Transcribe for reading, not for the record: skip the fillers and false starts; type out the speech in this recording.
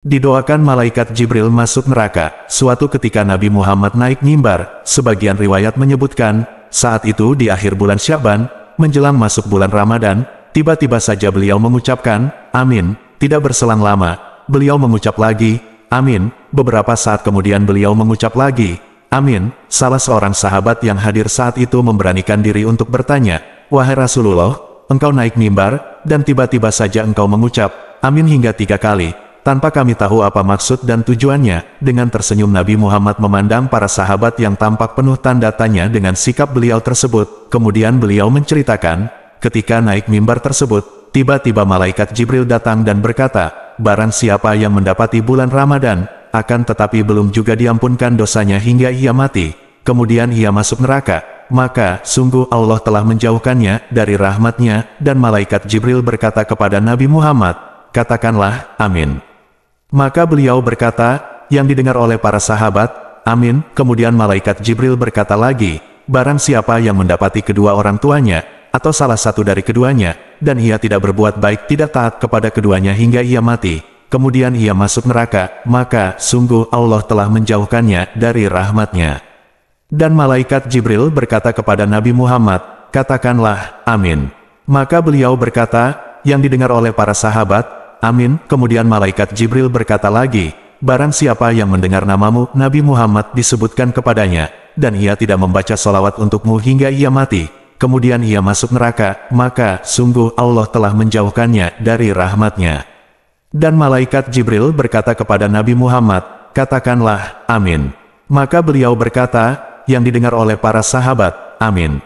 Didoakan malaikat Jibril masuk neraka. Suatu ketika Nabi Muhammad naik mimbar, sebagian riwayat menyebutkan, saat itu di akhir bulan Sya'ban, menjelang masuk bulan Ramadan, tiba-tiba saja beliau mengucapkan, "Amin." Tidak berselang lama, beliau mengucap lagi, "Amin." Beberapa saat kemudian beliau mengucap lagi, "Amin." Salah seorang sahabat yang hadir saat itu memberanikan diri untuk bertanya, "Wahai Rasulullah, engkau naik mimbar, dan tiba-tiba saja engkau mengucap, 'Amin' hingga 3 kali. Tanpa kami tahu apa maksud dan tujuannya." Dengan tersenyum Nabi Muhammad memandang para sahabat yang tampak penuh tanda tanya dengan sikap beliau tersebut. Kemudian beliau menceritakan, ketika naik mimbar tersebut, tiba-tiba malaikat Jibril datang dan berkata, "Barang siapa yang mendapati bulan Ramadan, akan tetapi belum juga diampunkan dosanya hingga ia mati, kemudian ia masuk neraka, maka sungguh Allah telah menjauhkannya dari rahmatnya." Dan malaikat Jibril berkata kepada Nabi Muhammad, "Katakanlah, amin." Maka beliau berkata, yang didengar oleh para sahabat, "Amin." Kemudian malaikat Jibril berkata lagi, "Barang siapa yang mendapati kedua orang tuanya, atau salah satu dari keduanya, dan ia tidak berbuat baik, tidak taat kepada keduanya hingga ia mati, kemudian ia masuk neraka, maka sungguh Allah telah menjauhkannya dari rahmatnya." Dan malaikat Jibril berkata kepada Nabi Muhammad, "Katakanlah, amin." Maka beliau berkata, yang didengar oleh para sahabat, "Amin." Kemudian malaikat Jibril berkata lagi, "Barang siapa yang mendengar namamu, Nabi Muhammad, disebutkan kepadanya, dan ia tidak membaca solawat untukmu hingga ia mati, kemudian ia masuk neraka, maka sungguh Allah telah menjauhkannya dari rahmatnya." Dan malaikat Jibril berkata kepada Nabi Muhammad, "Katakanlah, amin." Maka beliau berkata, yang didengar oleh para sahabat, "Amin."